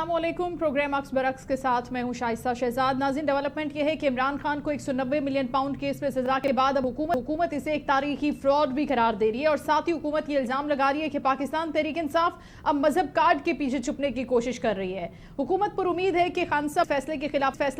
अस्सलामुअलैकुम। प्रोग्राम अक्स बरक्स के साथ मैं हूं शाइस्ता शहजाद। नाज़रीन, डेवलपमेंट यह है कि इमरान खान को 190 मिलियन पाउंड केस में सजा के बाद अब हुकूमत इसे एक तारीखी फ्रॉड भी करार दे रही है और साथ ही हुकूमत ये इल्ज़ाम लगा रही है कि पाकिस्तान तहरीक इंसाफ अब मजहब कार्ड के पीछे छुपने की कोशिश कर रही है। हुकूमत पर उम्मीद है कि खान साहब फैसले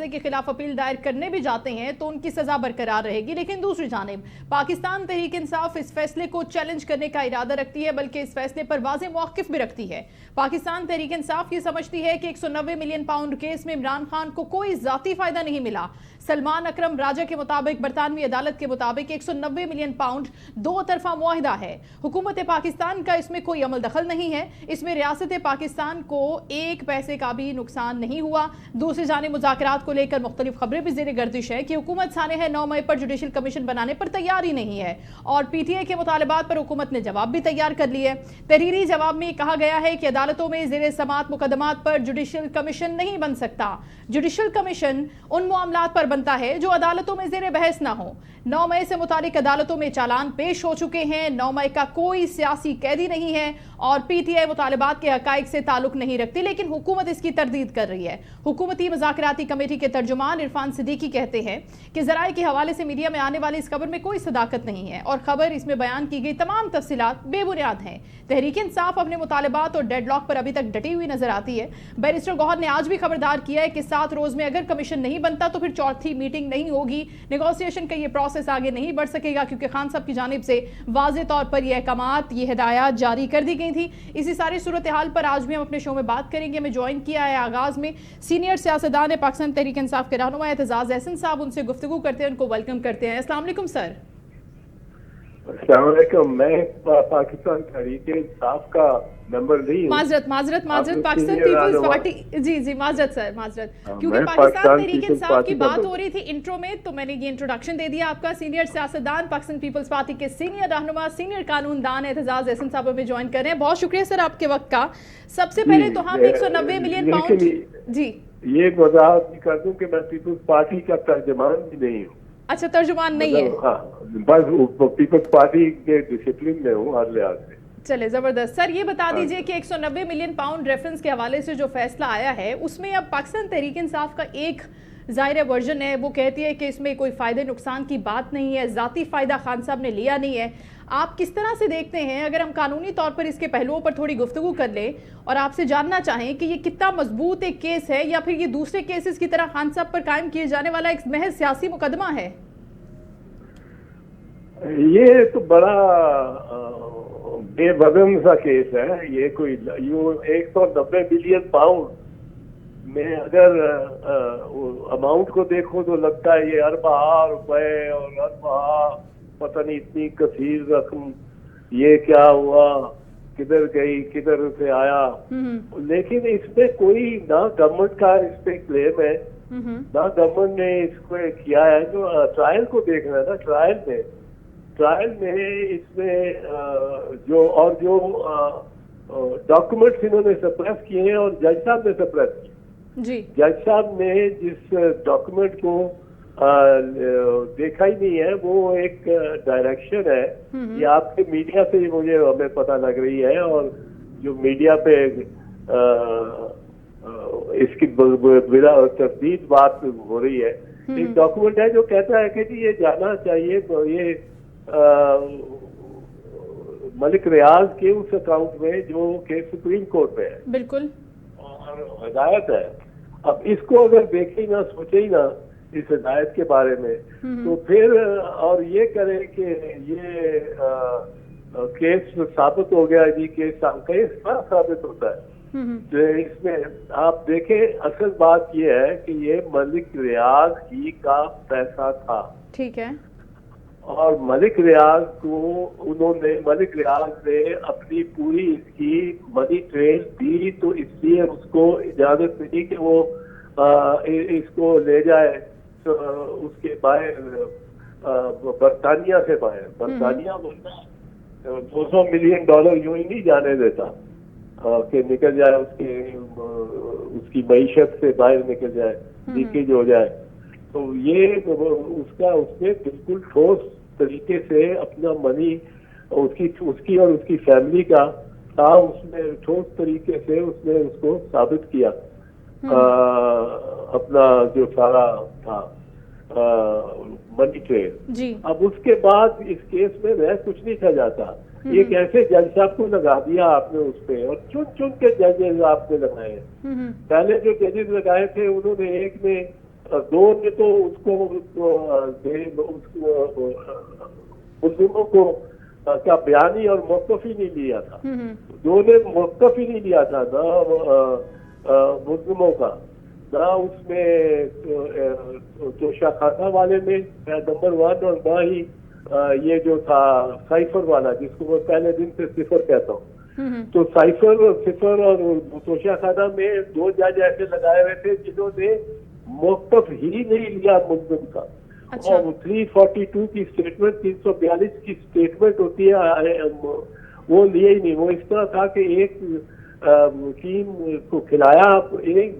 के खिलाफ अपील दायर करने भी जाते हैं तो उनकी सजा बरकरार रहेगी, लेकिन दूसरी जानिब पाकिस्तान तहरीक इंसाफ इस फैसले को चैलेंज करने का इरादा रखती है, बल्कि इस फैसले पर वाज़ेह मौक़िफ़ भी रखती है। पाकिस्तान तहरीक इंसाफ ये समझती है कि 190 मिलियन पाउंड केस में इमरान खान को कोई जाती फायदा नहीं मिला। सलमान अकरम राजा के मुताबिक बरतानवी अदालत के मुताबिक 190 मिलियन पाउंड दो तरफा मुआहिदा है। हुकूमत पाकिस्तान का इसमें कोई अमल दखल नहीं है। इसमें रियासत पाकिस्तान को एक पैसे का भी नुकसान नहीं हुआ। दूसरी जानिब मुज़ाकरात को लेकर मुख्तलिफ खबरें भी ज़ेर गर्दिश है कि हुकूमत सानह 9 मई पर जुडिशल कमीशन बनाने पर तैयार ही नहीं है और PTI के मुतालबात पर हुकूमत ने जवाब भी तैयार कर लिया है। तहरीरी जवाब में कहा गया है कि अदालतों में ज़ेर समात मुकदमात पर जुडिशल कमीशन नहीं बन सकता। जुडिशल कमीशन उन मामलात पर बनता है जो अदालतों में ज़ेर बहस ना हो। 9 मई से मुतालिक अदालतों में चालान पेश हो चुके हैं। 9 मई का कोई सियासी कैदी नहीं है और PTI मुतालबात के हकाइक से ताल्लुक नहीं रखती, लेकिन हुकूमत इसकी तरदीद कर रही है। हुकूमती मुज़ाकराती कमेटी के तर्जुमान इरफान सिद्दीकी कहते हैं कि ज़राए के हवाले से मीडिया में आने वाली इस खबर में कोई सदाकत नहीं है और खबर इसमें बयान की गई तमाम तफसीलात बेबुनियाद हैं। तहरीक इंसाफ अपने मुतालबात और डेडलॉक पर अभी तक डटी हुई नजर आती है। बैरिस्टर गौहर ने आज भी खबरदार किया है कि 7 रोज में अगर कमीशन नहीं बनता तो फिर चौथी मीटिंग नहीं होगी। नेगोशिएशन का ये प्रोसेस आगे नहीं बढ़ सकेगा क्योंकि खान साहब की जानिब से वाज़ेह तौर पर ये अहकामात, ये हिदायत जारी कर दी गई थी। इसी सारी सूरत हाल पर आज भी हम अपने शो में बात करेंगे। हमें ज्वाइन किया है आगाज में सीनियर सियासतदान है पाकिस्तान तहरीक इंसाफ के रहनुमा एतजाज एहसन साहब। उनसे गुफ्तगू करते हैं, उनको वेलकम करते हैं। अस्सलाम वालेकुम सर। अस्सलाम वालेकुम। मैं पाकिस्तान तहरीक इंसाफ का मेंबर नहीं हूँ। माजरत पाकिस्तान पीपल्स पार्टी। जी माजरत सर, माजरत, क्योंकि पाकिस्तान तहरीक इंसाफ की बात हो रही थी इंट्रो में तो मैंने ये इंट्रोडक्शन दे दिया। आपका सीनियर सियासतदान पाकिस्तान पीपल्स पार्टी के सीनियर रहनुमा सीनियर कानूनदान एतजाज एहसन साहब हमें ज्वाइन कर रहे हैं। बहुत शुक्रिया सर आपके वक्त का। सबसे पहले तो हम 190 मिलियन पाउंड जी ये वजाहत कर दूं कि मैं पीपल्स पार्टी का तर्जुमान भी नहीं हूँ। अच्छा, तर्जुमान नहीं है। हाँ, बस पीपल्स पार्टी के डिसिप्लिन में हूँ हर लिहाज से। चले, जबरदस्त। सर ये बता दीजिए कि 190 मिलियन पाउंड रेफरेंस के हवाले से जो फैसला आया है उसमें अब पाकिस्तान तहरीक इंसाफ का एक ज़ाहिर वर्जन है, वो कहती है कि इसमें कोई फ़ायदे नुकसान की बात नहीं है, ज़ाती फ़ायदा खान साहब ने लिया नहीं है। आप किस तरह से देखते हैं, अगर हम कानूनी तौर पर इसके पहलुओं पर थोड़ी गुफ्तगू कर लें और आपसे जानना चाहें कि ये कितना मजबूत एक केस है या फिर ये दूसरे केसेस की तरह खान साहब पर कायम किए जाने वाला एक महज सियासी मुकदमा है? ये तो बड़ा बेवजन सा केस है। ये कोई 190 बिलियन पाउंड में अगर अमाउंट को देखो तो लगता है ये अरबा रुपए और अरबा पता नहीं इतनी कसीर रकम, ये क्या हुआ, किधर गई, किधर से आया। लेकिन इसमें कोई ना गवर्नमेंट का इस पे क्लेम है ना गवर्नमेंट ने इसको किया है। जो ट्रायल को देखना है ना, ट्रायल में इसमें जो डॉक्यूमेंट्स इन्होंने सप्रेस किए हैं और जज साहब ने सप्रेस किए जी। जज साहब ने जिस डॉक्यूमेंट को देखा ही नहीं है, वो एक डायरेक्शन है। ये आपके मीडिया से ही हमें पता लग रही है और जो मीडिया पे इसकी बिला तफदीद बात हो रही है। एक डॉक्यूमेंट है जो कहता है कि जी ये जाना चाहिए तो ये मलिक रियाज के उस अकाउंट में जो के सुप्रीम कोर्ट में है, बिल्कुल, और हिदायत है। अब इसको अगर देखे ही ना, सोचे ही ना इस हिदायत के बारे में, तो फिर और ये करें कि ये केस साबित हो गया जी, केस साबित होता है। तो इसमें आप देखें, असल बात ये है कि ये मलिक रियाज ही का पैसा था, ठीक है, और मलिक रियाज ने अपनी पूरी इसकी मनी ट्रेल दी, तो इसलिए उसको इजाजत मिली कि वो इसको ले जाए तो उसके बाहर बरतानिया से बाहर। बरतानिया $200 मिलियन यूं ही नहीं जाने देता कि निकल जाए, उसकी मईशत से बाहर निकल जाए, लीकेज हो जाए। तो ये उसने बिल्कुल ठोस तरीके से अपना मनी उसकी और उसकी फैमिली का था, उसने ठोस तरीके से उसने उसको साबित किया। अपना जो सारा था मनी ट्रेल जी। अब उसके बाद इस केस में वह कुछ नहीं कहा जाता। एक ऐसे जज साहब को लगा दिया आपने उस पे, और चुन चुन के जजेस आपने लगाए। पहले जो जजेस लगाए थे उन्होंने एक ने दो ने तो उसको मुस्लिमों को क्या बयानी और मौकफ ही नहीं लिया था। दो ने मौकफ ही नहीं लिया था ना मुस्लिमों का, ना उसमें तोशाखाना वाले में नंबर 1, और ना ही ये जो था साइफर वाला जिसको मैं पहले दिन से सिफर कहता हूँ। तो साइफर और सिफर और तोशाखाना में दो जज ऐसे लगाए हुए थे जिन्होंने मौकफ ही नहीं लिया मुस्लिम का। अच्छा। और 342 की स्टेटमेंट, 342 की स्टेटमेंट होती है, वो लिए ही नहीं। वो इस तरह था कि एक टीम को खिलाया, एक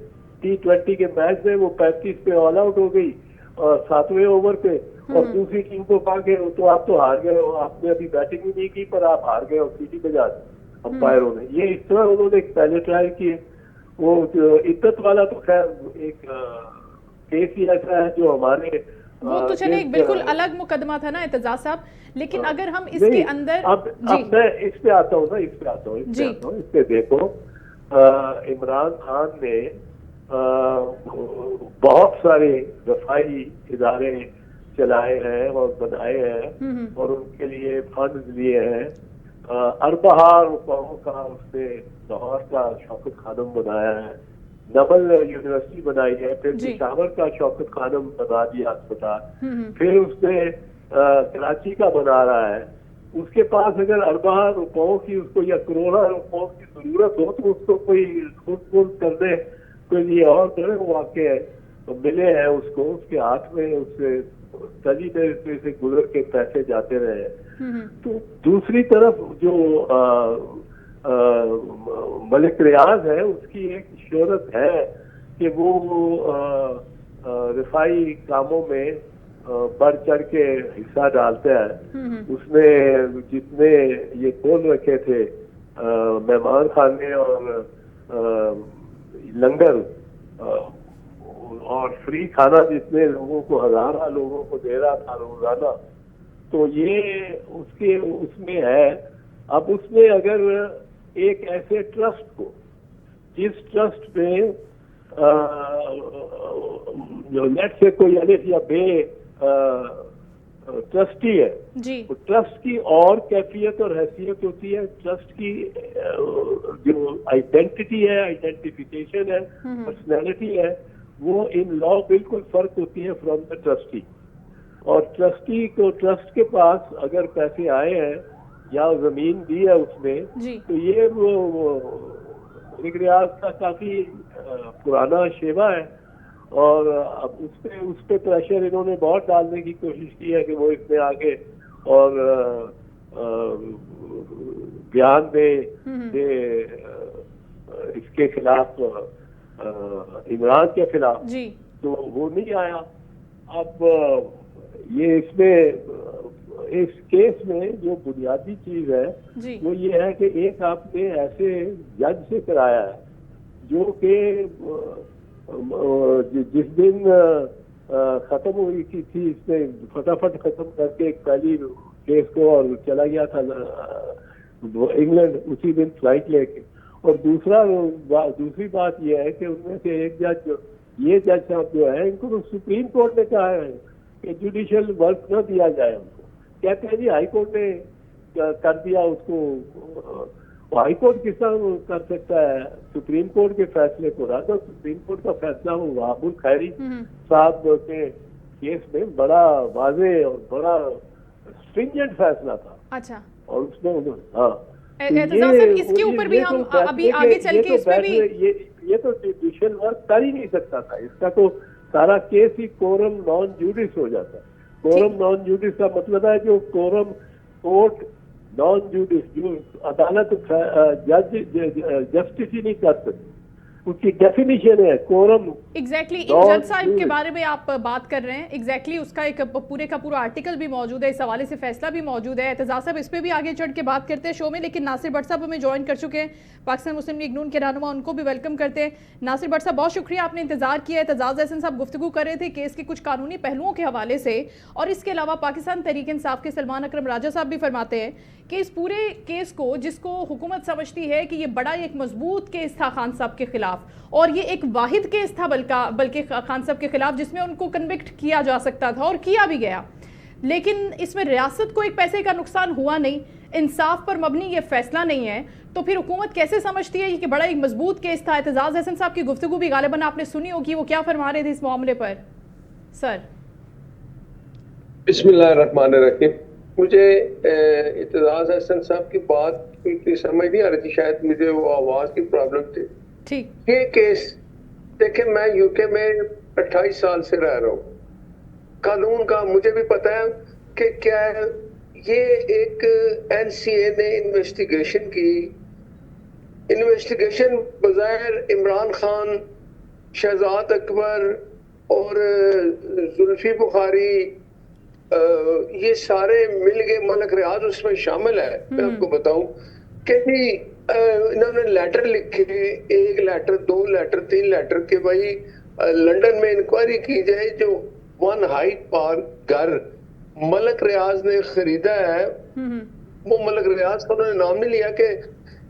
T20 के मैच में वो 35 पे ऑल आउट हो गई और 7वें ओवर पे, और दूसरी टीम को कहा कि तो आप तो हार गए हो, आपने अभी बैटिंग भी नहीं की पर आप हार गए हो, सीटी बजा दी अंपायरों ने। ये इस तरह उन्होंने पहले ट्राई किए। वो इद्दत वाला तो खैर एक केस ही ऐसा है जो हमारे वो तो चले एक बिल्कुल अलग मुकदमा था ना एतजाज साहब, लेकिन अगर हम इसके अंदर अब मैं इस पे आता हूँ ना, इस पे देखो इमरान खान ने बहुत सारे दफाई इदारे चलाए हैं और बनाए हैं और उनके लिए फंड लिए हैं। अरबा रुपयों का उसने लाहौर का शौकत खानम बनाया है, नबल यूनिवर्सिटी बनाई है, फिर पेशावर का शौकत खानम बना दिया अस्पताल, फिर उसने कराची का बना रहा है। उसके पास अगर अरबा रुपयों की उसको या करोड़ों रुपयों की जरूरत हो तो उसको कोई खुद करने के लिए और बड़े वाक़े तो मिले हैं उसको, उसके हाथ में उससे सजी तरीके से गुजर के पैसे जाते रहे। तो दूसरी तरफ जो मलिक रियाज है उसकी एक शोहरत है कि वो रिफाई कामों में बढ़ चढ़ के हिस्सा डालता है। उसने जितने ये खोल रखे थे मेहमान खाने और लंगर और फ्री खाना जितने लोगों को, हजारा लोगों को दे रहा था रोजाना, तो ये उसके उसमें है। अब उसमें अगर एक ऐसे ट्रस्ट को, जिस ट्रस्ट में जो नेट से कोई अलिफ या बे ट्रस्टी है जी, तो ट्रस्ट की और कैफियत और हैसियत होती है। ट्रस्ट की जो आइडेंटिटी है, आइडेंटिफिकेशन है, पर्सनैलिटी है, वो इन लॉ बिल्कुल फर्क होती है फ्रॉम द ट्रस्टी। और ट्रस्टी को, ट्रस्ट के पास अगर पैसे आए हैं या जमीन दी है उसने, तो ये वो रियाज का काफी पुराना शेवा है। और अब उस पे प्रेशर इन्होंने बहुत डालने की कोशिश की है कि वो इसमें आगे और बयान दे इसके खिलाफ, इमरान के खिलाफ, तो वो नहीं आया। अब ये इसमें इस केस में जो बुनियादी चीज है वो ये है कि एक आपने ऐसे जज से कराया है जो कि जिस दिन खत्म हुई थी इसने फटाफट खत्म करके एक पहली केस को और चला गया था इंग्लैंड उसी दिन फ्लाइट लेके। और दूसरी बात यह है कि उनमें से एक जज, ये जज साहब जो है, इनको तो सुप्रीम कोर्ट ने कहा है कि जुडिशियल वर्क न दिया जाए उनको। कहते हैं जी हाई कोर्ट ने कर दिया उसको। हाई कोर्ट किस तरह कर सकता है सुप्रीम कोर्ट के फैसले को? राजा सुप्रीम कोर्ट का फैसला हो वहाबुल खैरी साहब के केस में बड़ा वाजे और बड़ा स्ट्रिंजेंट फैसला था। अच्छा। और उसमें इसके ऊपर भी हम अभी आगे चल के इसमें भी ये तो जुडिशियल वर्क कर ही नहीं सकता था। इसका तो सारा केस ही कोरम नॉन जूडिस हो जाता है। कोरम नॉन जूडिस का मतलब है जो कोरम कोर्ट नॉन जूडिस, जो अदालत जस्टिस ही नहीं कर सकती। उसकी डेफिनेशन है कोरम। एग्जैक्टली इमजद साहब के बारे में आप बात कर रहे हैं, एग्जैक्टली उसका एक पूरे का पूरा आर्टिकल भी मौजूद है, इस हवाले से फैसला भी मौजूद है। एतजाज साहब इस पे भी आगे चढ़ के बात करते हैं शो में, लेकिन नासिर भट्ट साहब हमें ज्वाइन कर चुके हैं, पाकिस्तान मुस्लिम लीग नून के रहनुमा, उनको भी वेलकम करते हैं। नासिर भट्ट साहब बहुत शुक्रिया, आपने इंतजार किया। एतजाज अहसन साहब गुफ्तगू कर रहे थे केस के कुछ कानूनी पहलुओं के हवाले से, और इसके अलावा पाकिस्तान तहरीक इंसाफ के सलमान अकरम राजा साहब भी फरमाते हैं कि इस पूरे केस को, जिसको हुकूमत समझती है कि ये बड़ा एक मजबूत केस था खान साहब के खिलाफ, और ये एक वाहिद केस था बल्कि खान साहब के खिलाफ जिसमें उनको कन्विक्ट किया जा सकता था और किया भी गया, लेकिन इसमें रियासत को एक पैसे का नुकसान हुआ नहीं, इंसाफ पर मबनी ये फैसला नहीं है, तो फिर हुकूमत कैसे समझती है कि बड़ा एक मजबूत केस था। एतजाज अहसन साहब की गुफ्तगू भी गालिबन आपने सुनी होगी, वो क्या फरमा रहे थे इस मामले पर सर? बिस्मिल्लाहिर्रहमानिर्रहीम। मुझे एतजाज अहसन साहब की बात इतनी समझ नहीं आ रही थी, शायद मुझे वो आवाज की प्रॉब्लम थी। ठीक, ये केस देखे, मैं यूके में 28 साल से रह रहा हूँ, कानून का मुझे भी पता है कि क्या है। ये एक एनसीए ने इन्वेस्टिगेशन की, इन्वेस्टिगेशन बज़ाहिर इमरान खान, शहजाद अकबर और जुल्फी बुखारी, ये सारे मिल गए, मलक रियाज उसमें शामिल है। मैं आपको बताऊं कि इन्होंने लेटर लिखे, 1 लेटर, 2 लेटर, 3 लेटर के भाई लंदन में इंक्वायरी की जाए। जो 1 हाइट पार्क घर मलक रियाज ने खरीदा है, वो मलक रियाज का उन्होंने नाम नहीं लिया कि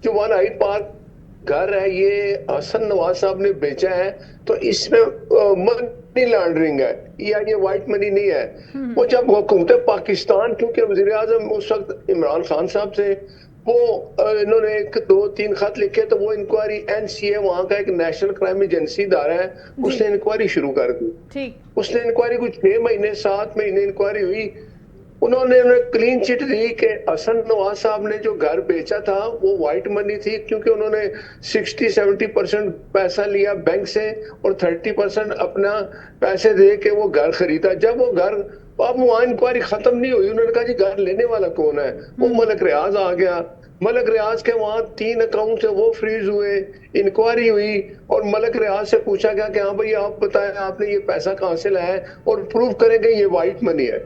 जो 1 हाइट पार्क घर है ये हसन नवाज साहब ने बेचा है, तो इसमें मनी लॉन्ड्रिंग है या ये वाइट मनी नहीं है। वो जब हुकूमत पाकिस्तान, क्योंकि वज़ीर आज़म उस वक्त इमरान खान साहब थे, वो इन्होंने 1, 2, 3 खत लिखे, तो वो इंक्वायरी एनसीए, वहाँ का एक नेशनल क्राइम एजेंसी इदारा है, उसने इंक्वायरी शुरू कर दी। उसने इंक्वायरी कुछ 6 महीने 7 महीने इंक्वायरी हुई। उन्होंने क्लीन चिट दी कि हसन नवाज साहब ने जो घर बेचा था वो वाइट मनी थी, क्योंकि उन्होंने 60-70% पैसा लिया बैंक से और 30% अपना पैसे दे के वो घर खरीदा। जब वो घर, अब वहाँ इंक्वायरी खत्म नहीं हुई, उन्होंने कहा जी घर लेने वाला कौन है, वो मलक रियाज आ गया। मलक रियाज के वहाँ 3 अकाउंट थे वो फ्रीज हुए, इंक्वायरी हुई और मलक रियाज से पूछा गया कि हाँ भाई आप बताएं आपने ये पैसा कहाँ से लाया है और प्रूव करेंगे ये वाइट मनी है।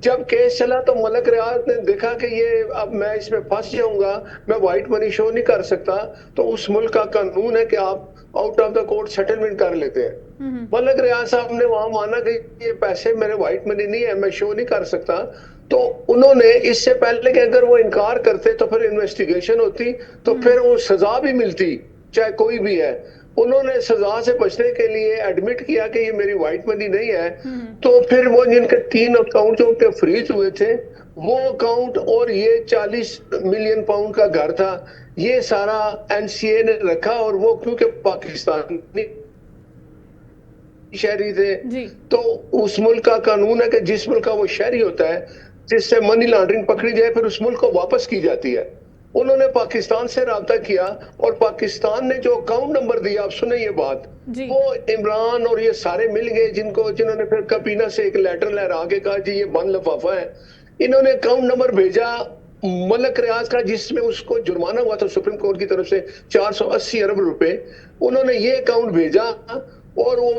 जब केस चला तो मलक रियाज ने देखा कि ये अब मैं इसमें फंस जाऊंगा, मैं वाइट मनी शो नहीं कर सकता, तो उस मुल्क का कानून है कि आप out of the court settlement कर लेते हैं। मलक रियाज साहब ने वहां माना कि ये पैसे मेरे वाइट मनी नहीं है, मैं शो नहीं कर सकता। तो उन्होंने इससे पहले कि अगर वो इनकार करते तो फिर इन्वेस्टिगेशन होती, तो फिर वो सजा भी मिलती, चाहे कोई भी है। उन्होंने सजा से बचने के लिए एडमिट किया कि ये मेरी वाइट मनी नहीं है। तो फिर वो जिनके 3 अकाउंट जो उनके फ्रीज हुए थे, वो अकाउंट और ये 40 मिलियन पाउंड का घर था, ये सारा एनसीए ने रखा। और वो क्योंकि पाकिस्तानी शहरी थे, तो उस मुल्क का कानून है कि जिस मुल्क का वो शहरी होता है, जिससे मनी लॉन्ड्रिंग पकड़ी जाए, फिर उस मुल्क को वापस की जाती है। उन्होंने पाकिस्तान से राब्ता किया और पाकिस्तान ने जो अकाउंट नंबर दिया, आप सुने ये बात, वो इमरान और ये सारे मिल गए, जिन्होंने फिर कपीना से एक लेटर लहरा के कहा जी ये बंद लिफाफा है। इन्होंने अकाउंट नंबर भेजा मलक रियाज का, जिसमें उसको जुर्माना हुआ था सुप्रीम कोर्ट की तरफ से 480 अरब रुपए। उन्होंने ये अकाउंट भेजा और वो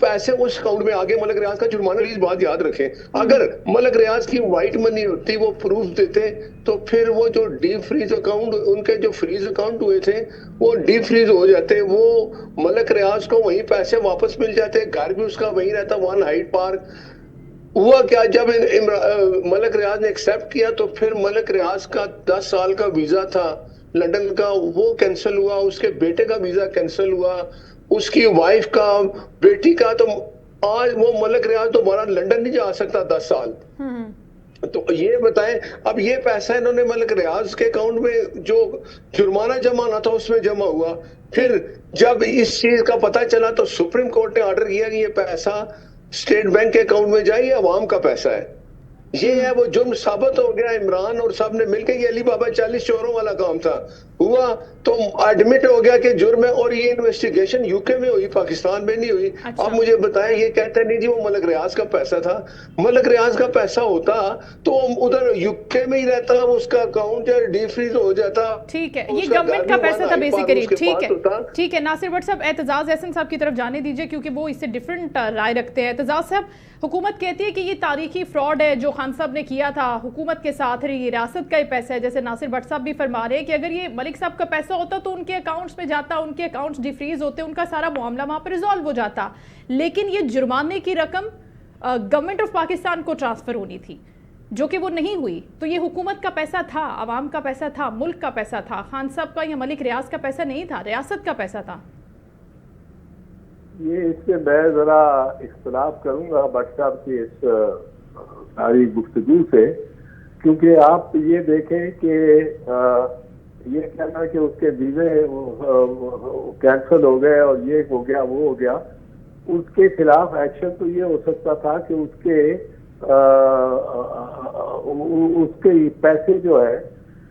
पैसे उस अकाउंट में आगे मलक रियाज का जुर्माना। प्लीज बात याद रखें, अगर मलक रियाज की वाइट मनी होती, वो प्रूफ देते, तो फिर वो जो डीप फ्रीज अकाउंट, उनके जो फ्रीज अकाउंट हुए थे वो डीप फ्रीज हो जाते, वो मलक रियाज को वही पैसे वापस मिल जाते, घर भी उसका वही रहता, 1 हाइट पार्क। हुआ क्या, जब मलक रियाज ने एक्सेप्ट किया तो फिर मलक रियाज का 10 साल का वीजा था लंदन का, वो कैंसिल हुआ, उसके बेटे का वीजा कैंसिल हुआ, उसकी वाइफ का, बेटी का। तो आज वो मलक रियाज दोबारा लंदन नहीं जा सकता 10 साल। तो ये बताएं, अब ये पैसा इन्होंने मलक रियाज के अकाउंट में जो जुर्माना जमा ना था उसमें जमा हुआ। फिर जब इस चीज का पता चला तो सुप्रीम कोर्ट ने ऑर्डर किया कि ये पैसा स्टेट बैंक के अकाउंट में जाए, ये अवाम का पैसा है। یہ ہے وہ جرم ثابت ہو گیا, عمران اور سب نے مل کے, یہ علی بابا 40 چوروں والا کام تھا, ہوا تو ایڈمٹ ہو گیا کہ جرم ہے, اور یہ انویسٹیگیشن یو کے میں ہوئی, پاکستان میں نہیں ہوئی. اب مجھے بتائیں, یہ کہتے نہیں جی وہ ملک ریاض کا پیسہ تھا. ملک ریاض کا پیسہ ہوتا تو ادھر یو کے میں ہی رہتا, اس کا اکاؤنٹ ڈی فریز ہو جاتا. ٹھیک ہے, یہ گورنمنٹ کا پیسہ تھا بیسیکلی. ٹھیک ہے ناصر بٹ صاحب, اعتزاز احسن صاحب کی طرف جانے دیجئے کیونکہ وہ اس سے ڈیفرنٹ رائے رکھتے ہیں. اعتزاز صاحب, حکومت کہتی ہے کہ یہ تاریخی فراڈ ہے جو خان صاحب نے کیا تھا حکومت کے ساتھ, یہ ریاست کا ہی پیسہ ہے. جیسے ناصر بٹ صاحب بھی فرما رہے ہیں کہ اگر یہ ملک صاحب کا پیسہ ہوتا تو ان کے اکاؤنٹس میں جاتا, ان کے اکاؤنٹس ڈیفریز ہوتے, ان کا سارا معاملہ وہاں پہ ریزالو ہو جاتا. لیکن یہ جرمانے کی رقم گورنمنٹ آف پاکستان کو ٹرانسفر ہونی تھی جو کہ وہ نہیں ہوئی. تو یہ حکومت کا پیسہ تھا, عوام کا پیسہ تھا, ملک کا پیسہ تھا, خان صاحب کا یا ملک ریاض کا پیسہ نہیں تھا, ریاست کا پیسہ تھا. یہ اس سے میں ذرا اختلاف کروں گا بٹ صاحب کی اس ساری گفتگو سے, کیونکہ آپ یہ دیکھیں کہ یہ کہنا کہ اس کے ویزے کینسل ہو گئے اور یہ ہو گیا وہ ہو گیا, اس کے خلاف ایکشن تو یہ ہو سکتا تھا کہ اس کے پیسے جو ہے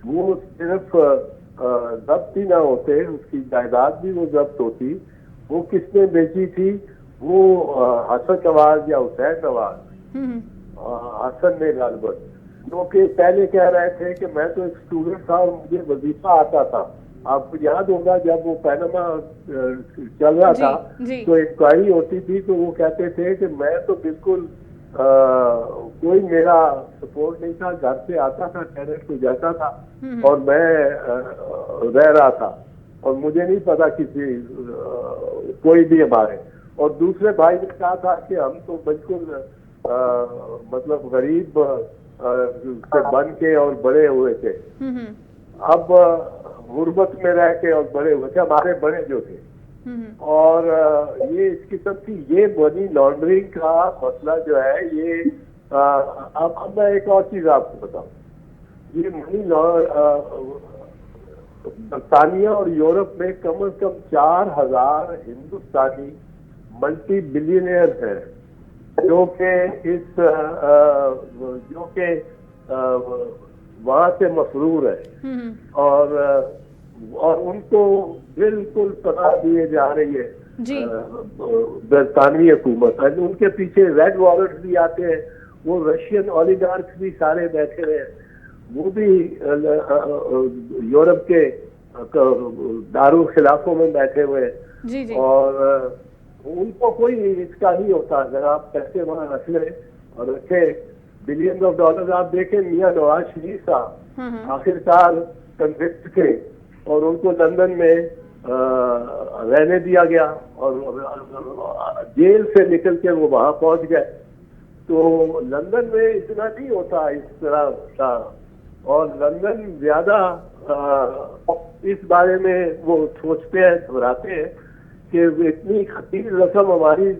وہ صرف ضبط ہی نہ ہوتے, اس کی جائیداد بھی وہ ضبط ہوتی. وہ کس نے بیچی تھی, وہ حسن نواز یا حسین نواز, حسن نے غالباً, جو کہ پہلے کہہ رہے تھے کہ میں تو ایک اسٹوڈنٹ تھا اور مجھے وظیفہ آتا تھا. آپ کو یاد ہوگا جب وہ پیناما چل رہا تھا تو انکوائری ہوتی تھی تو وہ کہتے تھے کہ میں تو بالکل کوئی میرا سپورٹ نہیں تھا, گھر سے آتا تھا, ٹینٹ کو جاتا تھا اور میں رہ رہا تھا اور مجھے نہیں پتا کسی کوئی بھی ہمارے. اور دوسرے بھائی نے کہا تھا کہ ہم تو بالکل مطلب غریب سے بن کے اور بڑے ہوئے تھے, اب غربت میں رہ کے اور بڑے ہوئے تھے ہمارے بڑے جو تھے. اور یہ اس قسم کی یہ منی لانڈرنگ کا مسئلہ جو ہے یہ اب میں ایک اور چیز آپ کو بتاؤں, یہ منی برطانیہ اور یورپ میں کم از کم 4000 ہندوستانی ملٹی بلینئر ہیں جو کہ وہاں سے مسرور ہے اور ان کو بالکل پناہ دیے جا رہی ہے برطانوی حکومت. ان کے پیچھے ریڈ وارنٹ بھی آتے ہیں, وہ رشین اولیگارکس بھی سارے بیٹھے ہوئے ہیں, وہ بھی یورپ کے دارالخلافوں میں بیٹھے ہوئے ہیں اور ان کو کوئی اس کا نہیں ہوتا. اگر آپ پیسے وہاں رکھ لیں اور رکھے بلین آف ڈالر, آپ دیکھیں میاں نواز شریف صاحب آخرکار کنوکٹ تھے اور ان کو لندن میں رہنے دیا گیا اور جیل سے نکل کے وہ وہاں پہنچ گئے. تو لندن میں اتنا نہیں ہوتا اس طرح کا, اور لندن زیادہ اس بارے میں وہ سوچتے ہیں, گھبراتے ہیں کہ اتنی خطیر رقم ہماری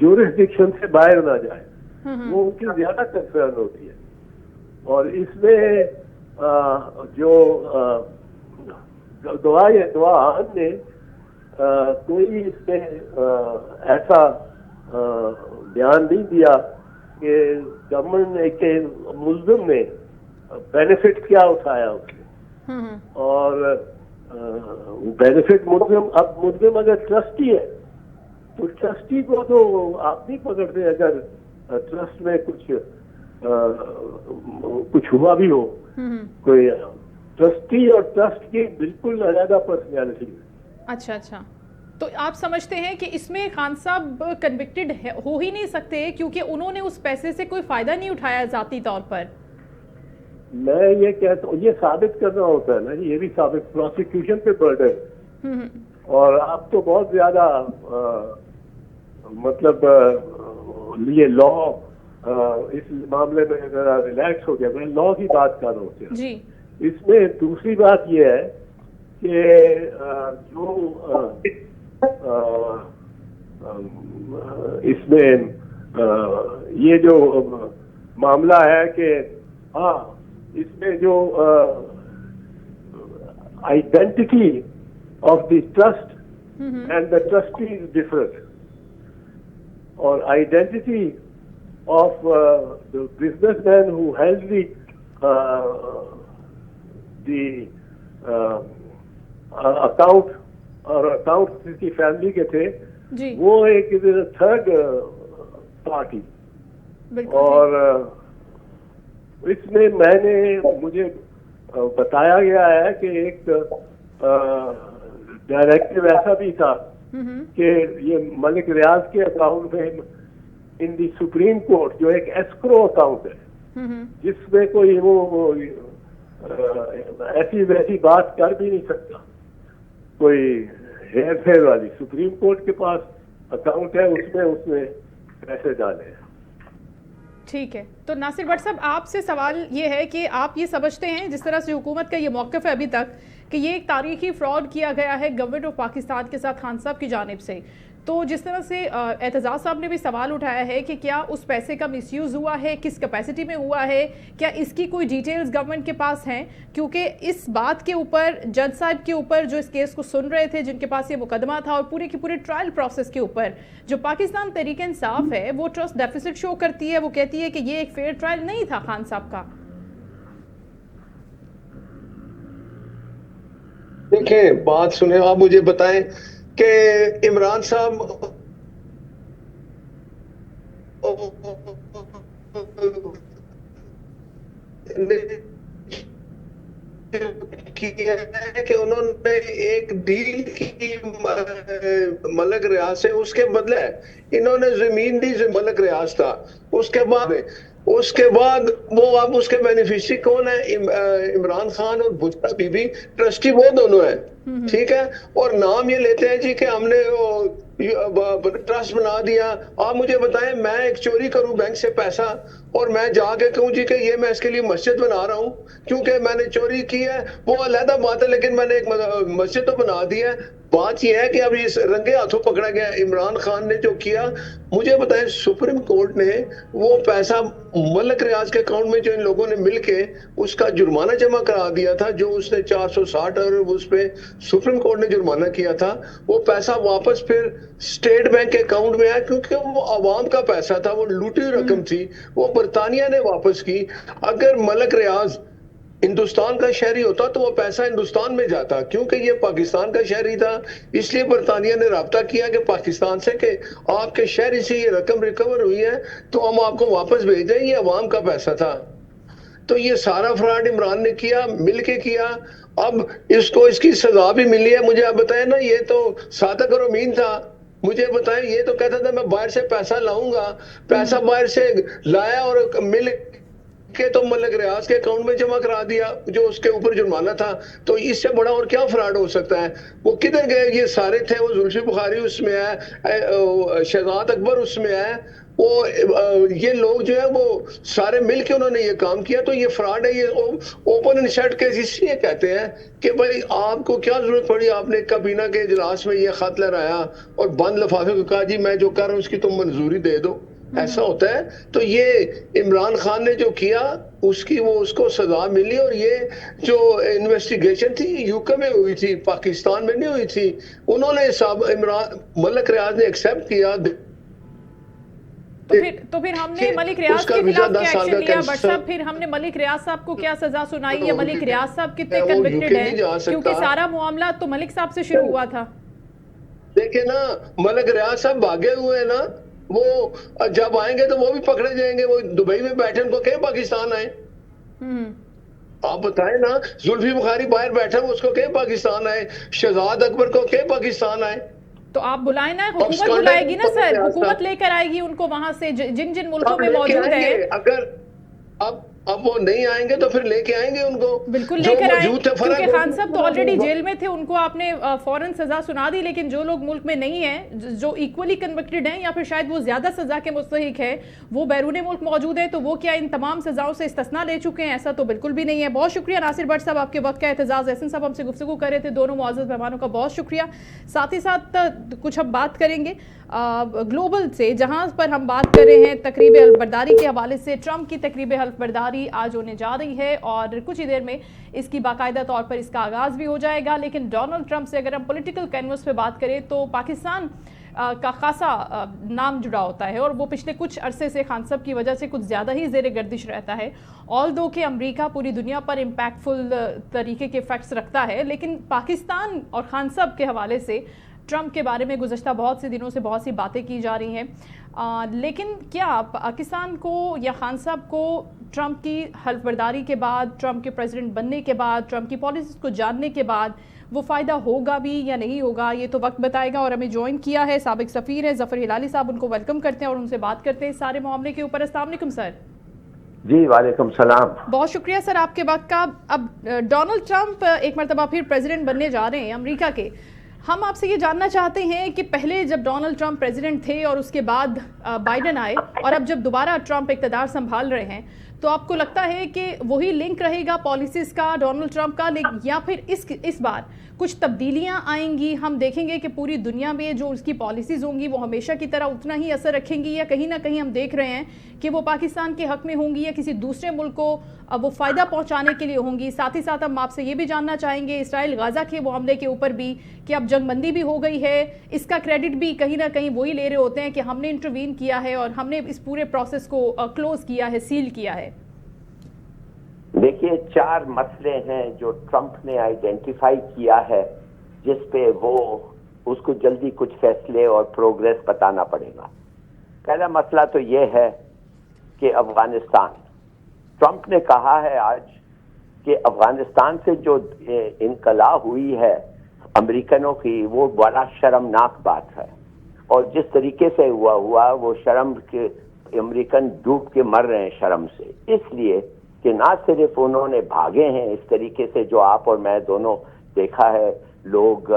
جورسڈکشن سے باہر نہ جائے, وہ ان کی زیادہ کنسرن ہوتی ہے. اور اس میں جو دعا نے کوئی اس میں ایسا بیان نہیں دیا کہ گورنمنٹ نے کہ ملزم نے بینیفٹ کیا اٹھایا اس نے, اور بینیفٹ ملزم اگر ٹرسٹی ہے تو ٹرسٹی کو تو آپ نہیں پکڑتے اگر ٹرسٹ میں کچھ ہوا بھی ہو. کوئی ٹرسٹی اور ٹرسٹ کی بالکل علیحدہ پرسنالٹی ہے. اچھا, تو آپ سمجھتے ہیں کہ اس میں خان صاحب کنوکٹڈ ہو ہی نہیں سکتے کیونکہ انہوں نے اس پیسے سے کوئی فائدہ نہیں اٹھایا ذاتی طور پر؟ میں یہ کہتا ہوں, یہ ثابت کرنا ہوتا ہے نا, یہ بھی ثابت پروسیکیوشن پہ برڈن, اور آپ تو بہت زیادہ مطلب یہ لا اس معاملے میں ذرا ریلیکس ہو گیا. میں لا کی بات کر رہا ہوں جی. اس میں دوسری بات یہ ہے کہ جو اس میں یہ جو معاملہ ہے کہ ہاں اس میں جو identity of the trust and the trustee is different, اور identity of the businessman who held the account اور اکاؤنٹ جس کی فیملی کے تھے جی وہ ایک تھرڈ پارٹی. اور اس میں مجھے بتایا گیا ہے کہ ایک ڈائریکٹو ایسا بھی تھا کہ یہ ملک ریاض کے اکاؤنٹ میں ان دی سپریم کورٹ جو ایک ایسکرو اکاؤنٹ ہے جس میں کوئی وہ ایسی ویسی بات کر بھی نہیں سکتا, کوئی ہیر پھیر والی, سپریم کورٹ کے پاس اکاؤنٹ ہے, اس میں پیسے ڈالے ہیں. ٹھیک ہے, تو ناصر بٹ صاحب آپ سے سوال یہ ہے کہ آپ یہ سمجھتے ہیں جس طرح سے حکومت کا یہ موقف ہے ابھی تک کہ یہ ایک تاریخی فراڈ کیا گیا ہے گورنمنٹ آف پاکستان کے ساتھ خان صاحب کی جانب سے, تو جس طرح سے اعتزاز صاحب نے بھی سوال اٹھایا ہے کہ کیا اس پیسے کا مس یوز ہوا ہے, کس کیپیسٹی میں ہوا ہے, کیا اس کی کوئی ڈیٹیلز گورنمنٹ کے پاس ہیں؟ کیونکہ اس بات کے اوپر جج صاحب کے اوپر جو اس کیس کو سن رہے تھے, جن کے پاس یہ مقدمہ تھا, اور پورے کی پورے ٹرائل پروسیس کے اوپر جو پاکستان تحریک انصاف ہے وہ ٹرسٹ ڈیفیسٹ شو کرتی ہے, وہ کہتی ہے کہ یہ ایک فیئر ٹرائل نہیں تھا خان صاحب کا. دیکھیں بات سنیں, آپ مجھے بتائیں کہ عمران صاحب کہ انہوں نے ایک ڈیل کی ملک ریاض سے, اس کے بدلے انہوں نے زمین دی, ملک ریاض تھا, اس کے بعد وہ اب اس کے بینیفیشری کون ہے؟ عمران خان اور بجرا بی بی, ٹرسٹی وہ دونوں ہیں, ٹھیک ہے, اور نام یہ لیتے ہیں جی کہ ہم نے ٹرسٹ بنا دیا. آپ مجھے بتائیں میں ایک چوری کروں بینک سے پیسہ اور میں جا کے کہوں جی کہ یہ میں اس کے لیے مسجد بنا رہا ہوں کیونکہ میں نے چوری کی ہے, وہ علیحدہ بات ہے, لیکن میں نے ایک مسجد تو بنا دی ہے. بات یہ ہے کہ اب یہ رنگے ہاتھوں پکڑا گیا. عمران خان نے جو کیا, مجھے بتائیں سپریم کورٹ نے وہ پیسہ ملک ریاض کے اکاؤنٹ میں جو ان لوگوں نے مل کے اس کا جرمانہ جمع کرا دیا تھا, جو اس نے 460 ارب اس پہ سپریم کورٹ نے جرمانہ کیا تھا, وہ پیسہ واپس پھر اسٹیٹ بینک کے اکاؤنٹ میں آیا کیونکہ وہ عوام کا پیسہ تھا, وہ لوٹی ہوئی رقم تھی, وہ برطانیہ نے واپس کی. اگر ملک ریاض ہندوستان کا شہری ہوتا تو وہ پیسہ ہندوستان میں جاتا, کیونکہ یہ پاکستان کا شہری تھا, اس لیے برطانیہ نے رابطہ کیا کہ پاکستان سے کہ آپ کے شہری سے یہ رقم ریکور ہوئی ہے تو ہم آپ کو واپس بھیج دیں, یہ عوام کا پیسہ تھا. تو یہ سارا فراڈ عمران نے کیا, مل کے کیا. اب اس کو اس کی سزا بھی ملی ہے. مجھے آپ بتائیں نا, یہ تو صادق اور امین تھا, مجھے بتائیں یہ تو کہتا تھا میں باہر سے پیسہ لاؤں گا, پیسہ باہر سے لایا اور مل کہ تو ملک ریاض کے اکاؤنٹ میں جمع کرا دیا جو اس کے اوپر جرمانہ تھا. تو اس سے بڑا اور کیا فراڈ ہو سکتا ہے؟ وہ کدھر گئے یہ سارے تھے, وہ زلفی بخاری اس میں ہے, شہزاد اکبر اس میں ہے, وہ یہ لوگ جو ہے وہ سارے مل کے انہوں نے یہ کام کیا. تو یہ فراڈ ہے, یہ اوپن اینڈ شٹ کیس اس لیے کہتے ہیں کہ بھائی آپ کو کیا ضرورت پڑی, آپ نے کابینہ کے اجلاس میں یہ خط لہرایا اور بند لفافے کو کہا جی میں جو کر رہا ہوں اس کی تم منظوری دے دو, ایسا ہوتا ہے؟ تو یہ عمران خان نے جو کیا اس کو سزا ملی, اور یہ جو انویسٹیگیشن تھی یو کے میں ہوئی تھی, پاکستان میں نہیں ہوئی تھی. انہوں نے ملک ریاض نے ایکسپٹ کیا. تو پھر ہم نے ملک ریاض کے خلاف کیا ایکشن لیا بٹ صاحب؟ پھر ہم نے ملک ریاض صاحب کو کیا سزا سنائی ہے؟ ملک ریاض صاحب کتنے کنوکٹڈ ہیں؟ کیونکہ سارا معاملہ تو ملک صاحب سے شروع ہوا تھا. دیکھیں نا, ملک ریاض صاحب بھاگے ہوئے ہیں نا, وہ جب آئیں گے تو وہ بھی پکڑے جائیں گے. وہ دبئی میں بیٹھے, ان کو کہ پاکستان آئے. آپ بتائیں نا, زلفی بخاری باہر بیٹھا اس کو کہ پاکستان آئے, شہزاد اکبر کو کہ پاکستان آئے. تو آپ بلائیں نا, حکومت بلائے گی نا سر, حکومت لے کر آئے گی ان کو وہاں سے جن ملکوں میں موجود ہے. اگر اب وہ نہیں آئیں گے تو پھر لے کے آئیں گے ان کو, بالکل لے کر آئیں, کیونکہ خان صاحب تو آلریڈی جیل میں تھے, ان کو آپ نے فوراً سزا سنا دی. لیکن جو لوگ ملک میں نہیں ہیں, جو ایکولی کنوکٹڈ ہیں یا پھر شاید وہ زیادہ سزا کے مستحق ہیں, وہ بیرون ملک موجود ہیں, تو وہ کیا ان تمام سزاؤں سے استثنا لے چکے ہیں؟ ایسا تو بالکل بھی نہیں ہے. بہت شکریہ ناصر بٹ صاحب آپ کے وقت کا. اعتزاز احسن صاحب ہم سے گفتگو کر رہے تھے. دونوں معزز مہمانوں کا بہت شکریہ. ساتھ ہی ساتھ کچھ ہم بات کریں گے ग्लोबल से, जहां पर हम बात कर रहे हैं तकरीब हल्फ बर्दारी के हवाले से। ट्रंप की तकरीब हल्फ बर्दारी आज होने जा रही है और कुछ ही देर में इसकी बाकायदा तौर पर इसका आगाज़ भी हो जाएगा। लेकिन डोनाल्ड ट्रंप से अगर हम पॉलिटिकल कैनवस पे बात करें तो पाकिस्तान का खासा नाम जुड़ा होता है और वो पिछले कुछ अरसे से खान साहब की वजह से कुछ ज़्यादा ही ज़ेर गर्दिश रहता है। ऑल्दो कि अमेरिका पूरी दुनिया पर इम्पैक्टफुल तरीके के इफेक्ट्स रखता है, लेकिन पाकिस्तान और खान साहब के हवाले से ट्रंप के बारे में गुज़श्ता बहुत से दिनों से बहुत सी बातें की जा रही हैं। लेकिन क्या पाकिस्तान को या खान साहब को ट्रंप की हल्फ बर्दारी के बाद, ट्रंप के प्रेसिडेंट बनने के बाद, ट्रंप की पॉलिसीज़ को जानने के बाद वो फ़ायदा होगा भी या नहीं होगा, ये तो वक्त बताएगा। और हमें ज्वाइन किया है साबिक सफ़ीर है ज़फ़र हिलाली साहब, उनको वेलकम करते हैं और उनसे बात करते हैं सारे मामले के ऊपर। अस्सलाम वालेकुम सर। जी वालेकुम सलाम। बहुत शुक्रिया सर आपके वक्त का। अब डोनाल्ड ट्रंप एक मरतबा फिर प्रेसिडेंट बनने जा रहे हैं अमेरिका के। हम आपसे ये जानना चाहते हैं कि पहले जब डोनाल्ड ट्रंप प्रेसिडेंट थे और उसके बाद बाइडेन आए और अब जब दोबारा ट्रंप इक़्तिदार संभाल रहे हैं, तो आपको लगता है कि वही लिंक रहेगा पॉलिसीज़ का डोनाल्ड ट्रंप का, या फिर इस बार कुछ तब्दीलियां आएंगी? हम देखेंगे कि पूरी दुनिया में जो उसकी पॉलिसीज़ होंगी वो हमेशा की तरह उतना ही असर रखेंगी, या कहीं ना कहीं हम देख रहे हैं कि वो पाकिस्तान के हक में होंगी या किसी दूसरे मुल्क को वो फ़ायदा पहुंचाने के लिए होंगी? साथ ही साथ हम आपसे ये भी जानना चाहेंगे इसराइल गाज़ा के वो हमले के ऊपर भी कि अब जंगबंदी भी हो गई है, इसका क्रेडिट भी कहीं ना कहीं वही ले रहे होते हैं कि हमने इंटरवीन किया है और हमने इस पूरे प्रोसेस को क्लोज़ किया है, सील किया है। देखिए, 4 मसले हैं जो ट्रंप ने आइडेंटिफाई किया है जिस पे वो उसको जल्दी कुछ फैसले और प्रोग्रेस बताना पड़ेगा। पहला मसला तो ये है कि अफगानिस्तान, ट्रंप ने कहा है आज कि अफगानिस्तान से जो इनकला हुई है अमेरिकनों की वो बड़ा शर्मनाक बात है, और जिस तरीके से हुआ वो शर्म के अमेरिकन डूब के मर रहे हैं शर्म से, इसलिए कि ना सिर्फ उन्होंने भागे हैं इस तरीके से जो आप और मैं दोनों देखा है, लोग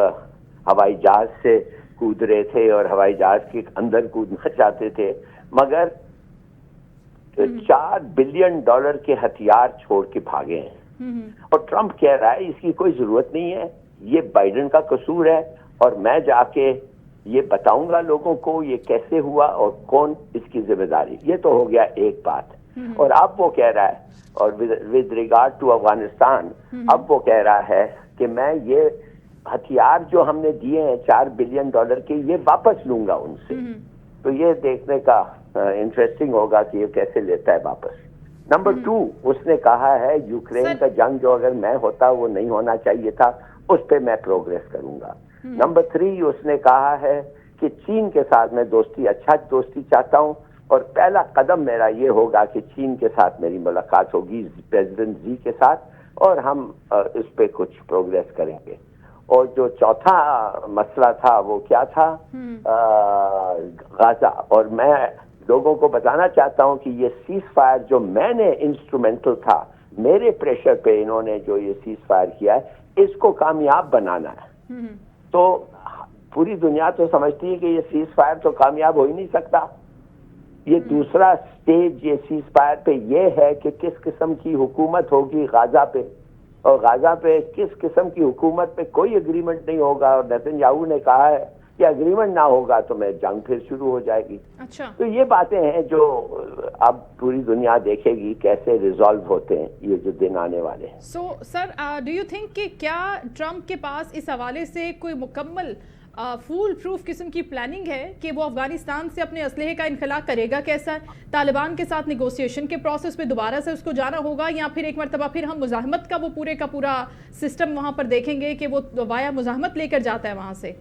हवाई जहाज से कूद रहे थे और हवाई जहाज के अंदर कूदना चाहते थे, मगर $4 बिलियन के हथियार छोड़ के भागे हैं। और ट्रंप कह रहा है इसकी कोई जरूरत नहीं है, ये बाइडेन का कसूर है और मैं जाके ये बताऊंगा लोगों को ये कैसे हुआ और कौन इसकी जिम्मेदारी। ये तो हो गया एक बात। और अब वो कह रहा है, और विद रिगार्ड टू अफगानिस्तान, अब वो कह रहा है कि मैं ये हथियार जो हमने दिए हैं $4 बिलियन के, ये वापस लूंगा उनसे। तो ये देखने का इंटरेस्टिंग होगा कि ये कैसे लेता है वापस। नंबर 2, उसने कहा है यूक्रेन का जंग जो अगर मैं होता वो नहीं होना चाहिए था, उस पर मैं प्रोग्रेस करूंगा। नंबर 3, उसने कहा है कि चीन के साथ मैं अच्छा दोस्ती चाहता हूं और पहला कदम मेरा ये होगा कि चीन के साथ मेरी मुलाकात होगी प्रेसिडेंट जी के साथ और हम इस पे कुछ प्रोग्रेस करेंगे। और जो चौथा मसला था वो क्या था, गाजा। और मैं लोगों को बताना चाहता हूं कि ये सीज फायर जो मैंने इंस्ट्रूमेंटल था, मेरे प्रेशर पे इन्होंने जो ये सीज फायर किया है, इसको कामयाब बनाना है। तो पूरी दुनिया तो समझती है कि ये सीज फायर तो कामयाब हो ही नहीं सकता। ये दूसरा स्टेज ये सीज फायर पे ये है कि किस किस्म की हुकूमत होगी गाजा पे, और गाजा पे किस किस्म की हुकूमत पे कोई एग्रीमेंट नहीं होगा। और नेतन्याहू ने कहा है कि एग्रीमेंट ना होगा तो मैं जंग फिर शुरू हो जाएगी। अच्छा। तो ये बातें हैं जो अब पूरी दुनिया देखेगी कैसे रिजॉल्व होते हैं ये जो दिन आने वाले हैं। So sir, do you think कि क्या ट्रंप के पास इस हवाले से कोई मुकम्मल फूल प्रूफ किस्म की प्लानिंग है कि वो अफगानिस्तान से अपने असलहे का इनखला करेगा? कैसा तालिबान के साथ निगोशिएशन के प्रोसेस पे दोबारा से उसको जाना होगा, या फिर एक मरतबा फिर हम मुजाहमत का वो पूरे का पूरा सिस्टम वहां पर देखेंगे कि वो वाया मुजाहमत लेकर जाता है वहां से?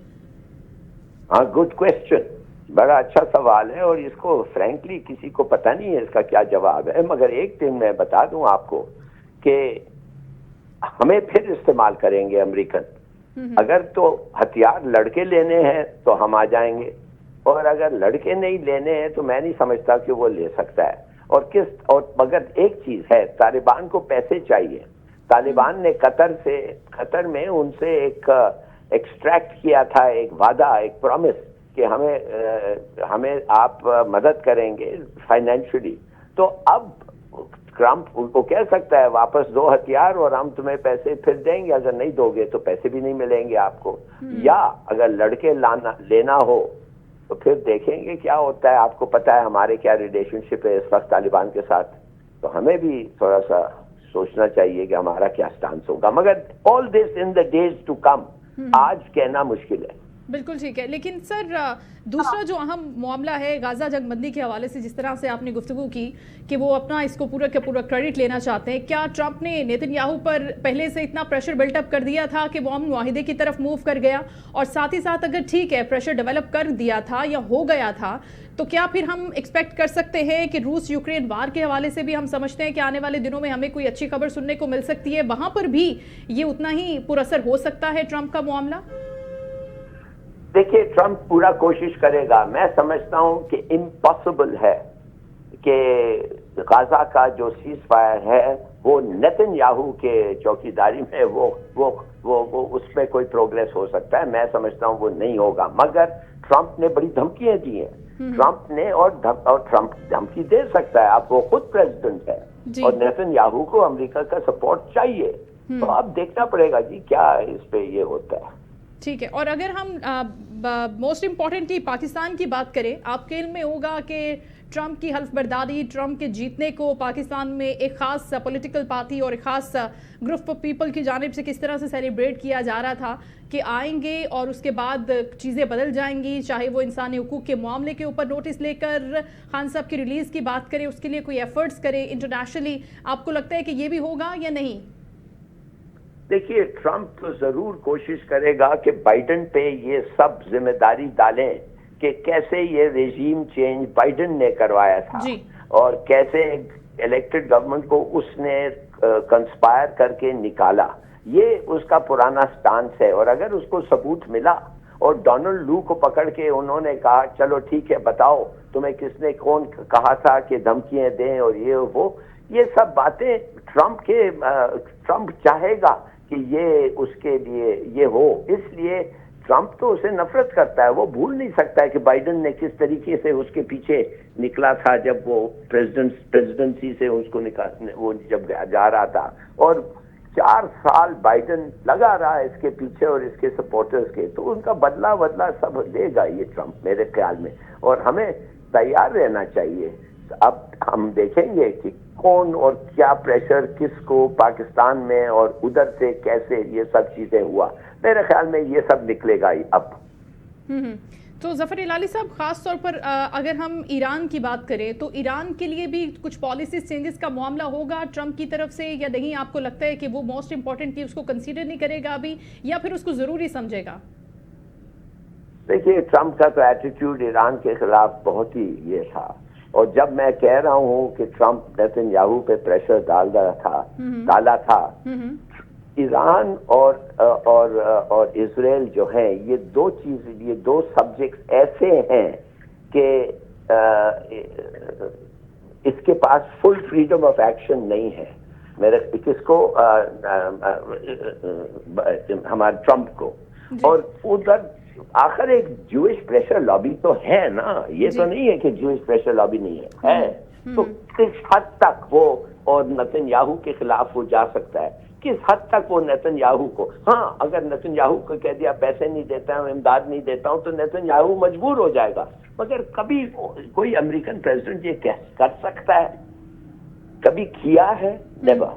हाँ, गुड क्वेश्चन, बड़ा अच्छा सवाल है और इसको फ्रैंकली किसी को पता नहीं है इसका क्या जवाब है। मगर एक दिन मैं बता दूं आपको कि हमें फिर इस्तेमाल करेंगे अमेरिकन। अगर तो हथियार लड़के लेने हैं तो हम आ जाएंगे, और अगर लड़के नहीं लेने हैं तो मैं नहीं समझता कि वो ले सकता है। और मगर एक चीज है, तालिबान को पैसे चाहिए। तालिबान ने कतर में उनसे एक एक्सट्रैक्ट किया था एक वादा, एक प्रॉमिस कि हमें आप मदद करेंगे फाइनेंशियली। तो अब ट्रंप उनको कह सकता है वापस दो हथियार और हम तुम्हें पैसे फिर देंगे, अगर नहीं दोगे तो पैसे भी नहीं मिलेंगे आपको। या अगर लड़के लेना हो تو پھر دیکھیں گے کیا ہوتا ہے. آپ کو پتا ہے ہمارے کیا ریلیشن شپ ہے اس وقت طالبان کے ساتھ, تو ہمیں بھی تھوڑا سا سوچنا چاہیے کہ ہمارا کیا سٹانس ہوگا. مگر آل دس ان دا ڈیز ٹو کم, آج کہنا مشکل ہے. بالکل ٹھیک ہے. لیکن سر دوسرا جو اہم معاملہ ہے غزہ جنگ بندی کے حوالے سے, جس طرح سے آپ نے گفتگو کی کہ وہ اپنا اس کو پورا کا پورا کریڈٹ لینا چاہتے ہیں, کیا ٹرمپ نے نیتن یاہو پر پہلے سے اتنا پریشر بلٹ اپ کر دیا تھا کہ وہ امن معاہدے کی طرف موو کر گیا؟ اور ساتھ ہی ساتھ اگر ٹھیک ہے پریشر ڈیولپ کر دیا تھا یا ہو گیا تھا, تو کیا پھر ہم ایکسپیکٹ کر سکتے ہیں کہ روس یوکرین وار کے حوالے سے بھی ہم سمجھتے ہیں کہ آنے والے دنوں میں ہمیں کوئی اچھی خبر سننے کو مل سکتی ہے, وہاں پر بھی یہ اتنا ہی پر اثر ہو سکتا ہے ٹرمپ کا معاملہ؟ دیکھیے ٹرمپ پورا کوشش کرے گا. میں سمجھتا ہوں کہ امپاسبل ہے کہ غزہ کا جو سیز فائر ہے وہ نیتن یاہو کے چوکیداری میں وہ اس میں کوئی پروگریس ہو سکتا ہے. میں سمجھتا ہوں وہ نہیں ہوگا. مگر ٹرمپ نے بڑی دھمکیاں دی ہیں. ٹرمپ نے اور ٹرمپ دھمکی دے سکتا ہے. اب وہ خود پریزیڈنٹ ہے اور نیتن یاہو کو امریکہ کا سپورٹ چاہیے. تو اب دیکھنا پڑے گا جی کیا اس پہ یہ ہوتا ہے. ٹھیک ہے. اور اگر ہم موسٹ امپورٹنٹلی پاکستان کی بات کریں, آپ کے علم میں ہوگا کہ ٹرمپ کی حلف برداری, ٹرمپ کے جیتنے کو پاکستان میں ایک خاص پولیٹیکل پارٹی اور ایک خاص گروپ آف پیپل کی جانب سے کس طرح سے سیلیبریٹ کیا جا رہا تھا کہ آئیں گے اور اس کے بعد چیزیں بدل جائیں گی, چاہے وہ انسانی حقوق کے معاملے کے اوپر نوٹس لے کر خان صاحب کی ریلیز کی بات کرے, اس کے لیے کوئی ایفرٹس کرے انٹرنیشنلی. آپ کو لگتا ہے کہ یہ بھی ہوگا یا نہیں؟ دیکھیے ٹرمپ تو ضرور کوشش کرے گا کہ بائیڈن پہ یہ سب ذمہ داری ڈالیں کہ کیسے یہ ریجیم چینج بائیڈن نے کروایا تھا اور کیسے الیکٹڈ گورنمنٹ کو اس نے کنسپائر کر کے نکالا. یہ اس کا پرانا سٹانس ہے. اور اگر اس کو ثبوت ملا اور ڈونلڈ لو کو پکڑ کے انہوں نے کہا چلو ٹھیک ہے بتاؤ تمہیں کس نے کون کہا تھا کہ دھمکیاں دیں اور یہ سب باتیں ٹرمپ چاہے گا کہ یہ اس کے لیے یہ ہو. اس لیے ٹرمپ تو اسے نفرت کرتا ہے. وہ بھول نہیں سکتا ہے کہ بائیڈن نے کس طریقے سے اس کے پیچھے نکلا تھا جب وہ پریزیڈنسی سے اس کو وہ جب جا رہا تھا. اور 4 سال بائیڈن لگا رہا ہے اس کے پیچھے اور اس کے سپورٹرز کے. تو ان کا بدلہ سب لے گا یہ ٹرمپ میرے خیال میں. اور ہمیں تیار رہنا چاہیے. اب ہم دیکھیں گے کہ کون اور کیا پریشر کس کو پاکستان میں اور ادھر سے کیسے یہ سب چیزیں ہوا. میرے خیال میں یہ سب نکلے گا اب. تو ظفر ہلالی صاحب, خاص طور پر اگر ہم ایران کی بات کریں تو ایران کے لیے بھی کچھ پالیسیز چینجز کا معاملہ ہوگا ٹرمپ کی طرف سے یا نہیں؟ آپ کو لگتا ہے کہ وہ موسٹ امپورٹنٹ اس کو کنسیڈر نہیں کرے گا ابھی یا پھر اس کو ضروری سمجھے گا؟ دیکھیے ٹرمپ کا تو ایٹیٹیوڈ ایران کے خلاف بہت ہی یہ تھا. اور جب میں کہہ رہا ہوں کہ ٹرمپ نیتن یاہو پہ پریشر ڈالا تھا, ایران اور اسرائیل جو ہیں یہ دو سبجیکٹس ایسے ہیں کہ اس کے پاس فل فریڈم آف ایکشن نہیں ہے. میرے کس کو ہمارے ٹرمپ کو. اور ادھر آخر ایک جوئش پریشر لابی تو ہے نا. یہ تو نہیں ہے کہ جوئش پریشر لابی نہیں ہے. تو کس حد تک وہ اور نیتن یاہو کے خلاف وہ جا سکتا ہے, کس حد تک وہ نیتن یاہو کو, ہاں اگر نیتن یاہو کو کہہ دیا پیسے نہیں دیتا ہوں, امداد نہیں دیتا ہوں, تو نیتن یاہو مجبور ہو جائے گا. مگر کبھی کوئی امریکن پریزیڈنٹ یہ کر سکتا ہے؟ کبھی کیا ہے؟ نیور.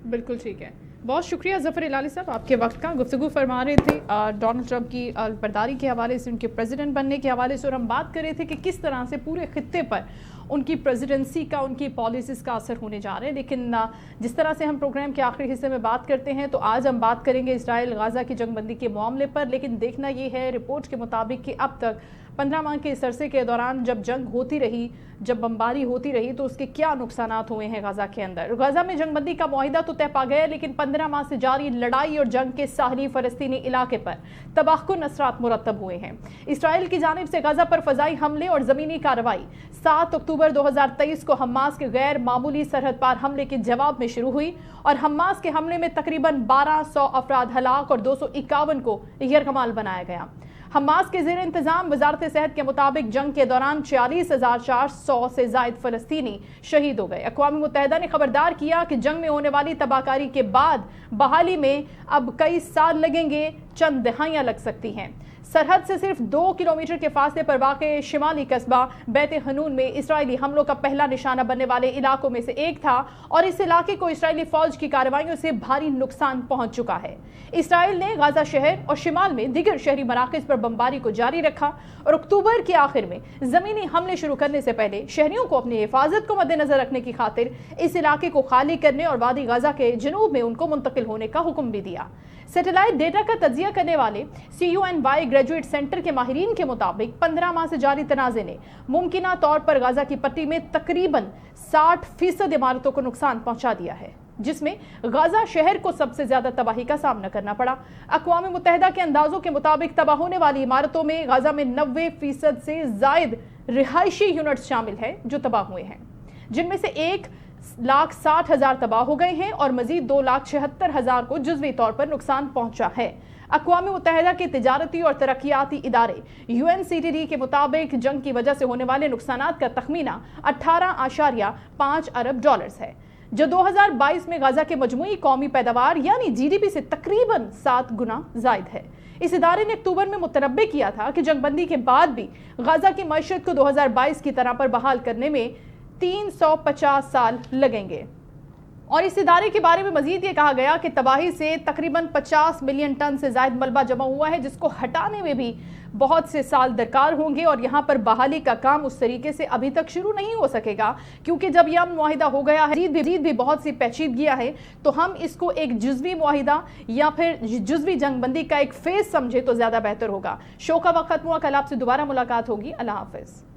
بالکل ٹھیک ہے. بہت شکریہ ظفر ہلالی صاحب آپ کے وقت کا. گفتگو فرما رہے تھے ڈونلڈ ٹرمپ کی برداری کے حوالے سے, ان کے پریزیڈنٹ بننے کے حوالے سے, اور ہم بات کر رہے تھے کہ کس طرح سے پورے خطے پر ان کی پریزیڈنسی کا, ان کی پالیسیز کا اثر ہونے جا رہے ہیں. لیکن جس طرح سے ہم پروگرام کے آخری حصے میں بات کرتے ہیں تو آج ہم بات کریں گے اسرائیل غزہ کی جنگ بندی کے معاملے پر. لیکن دیکھنا یہ ہے رپورٹ کے مطابق کہ اب تک 15 ماہ کے اس عرصے کے دوران جب جنگ ہوتی رہی, جب بمباری ہوتی رہی, تو اس کے کیا نقصانات ہوئے ہیں غزہ کے اندر. غزہ میں جنگ بندی کا معاہدہ تو طے پا گیا, لیکن 15 ماہ سے جاری لڑائی اور جنگ کے ساحلی فلسطینی علاقے پر تباہ کن اثرات مرتب ہوئے ہیں. اسرائیل کی جانب سے غزہ پر فضائی حملے اور زمینی کارروائی 7 اکتوبر 2023 کو حماس کے غیر معمولی سرحد پار حملے کے جواب میں شروع ہوئی, اور حماس کے حملے میں تقریباً 1200 افراد ہلاک اور 251 کو یرغمال بنایا گیا. حماس کے زیر انتظام وزارت صحت کے مطابق جنگ کے دوران 46,400 سے زائد فلسطینی شہید ہو گئے. اقوام متحدہ نے خبردار کیا کہ جنگ میں ہونے والی تباہ کاری کے بعد بحالی میں اب کئی سال لگیں گے, چند دہائیاں لگ سکتی ہیں. सरहद से सिर्फ 2 किलोमीटर के फासले पर वाक़ शिमाली कस्बा बैत हनून में इसराइली हमलों का पहला निशाना बनने वाले इलाकों में से एक था और इस इलाके को इसराइली फौज की कार्रवाइयों से भारी नुकसान पहुंच चुका है। इसराइल ने गाजा शहर और शिमाल में दीगर शहरी मराकज़ पर बमबारी को जारी रखा और अक्टूबर के आखिर में ज़मीनी हमले शुरू करने से पहले शहरियों को अपनी हिफाजत को मद्देनजर रखने की खातिर इस इलाके को खाली करने और वादी गाजा के जनूब में उनको मुंतकिल होने का हुक्म भी दिया। सैटेलाइट डेटा का तज्जिया करने वाले CUNY ग्रेजुएट सेंटर के माहिरीन के मुताबिक 15 माह से जारी तनाज़े ने मुमकिना तौर पर गाजा की पट्टी में तकरीबन 60% इमारतों को नुकसान पहुंचा दिया है, जिसमें गाजा शहर को सबसे ज्यादा तबाही का सामना करना पड़ा। अक़वाम मुत्तहिदा के अंदाजों के मुताबिक तबाह होने वाली इमारतों में गाजा में 90% से जायद रिहायशी यूनिट्स शामिल हैं जो तबाह हुए हैं, जिनमें से 1,60,000 तबाह हो गए हैं और मजीद 2,76,000 को जुज़वी तौर पर नुकसान पहुंचा है। अक़वाम मुत्तहिदा के तिजारती और तरक्याती इदारे UNCTD के मुताबिक जंग की वजह से होने वाले नुकसानात का तखमीना 18.5 अरब डॉलर्स है, जो 2022 में गाजा के मजमूई कौमी पैदावार यानी GDP से तकरीबन 7 गुना जायद है। इस इदारे ने अक्टूबर में मुतनब्बे किया था कि जंगबंदी के बाद भी गाजा की मईशत को 2022 की तरह पर बहाल करने में 350 साल लगेंगे। और इस इदारे के बारे में मजीद ये कहा गया कि तबाही से तकरीबन 50 मिलियन टन से जायद मलबा जमा हुआ है, जिसको हटाने में भी बहुत से साल दरकार होंगे और यहाँ पर बहाली का काम उस तरीके से अभी तक शुरू नहीं हो सकेगा, क्योंकि जब यह मुआहिदा हो गया है, मजीद भी बहुत सी पेचीदगियाँ है, तो हम इसको एक जुज़वी मुआहिदा या फिर जुज़वी जंगबंदी का एक फेज समझे तो ज़्यादा बेहतर होगा। शो का वक्त खत्म हुआ, कल आपसे दोबारा मुलाकात होगी। अल्लाह हाफिज़।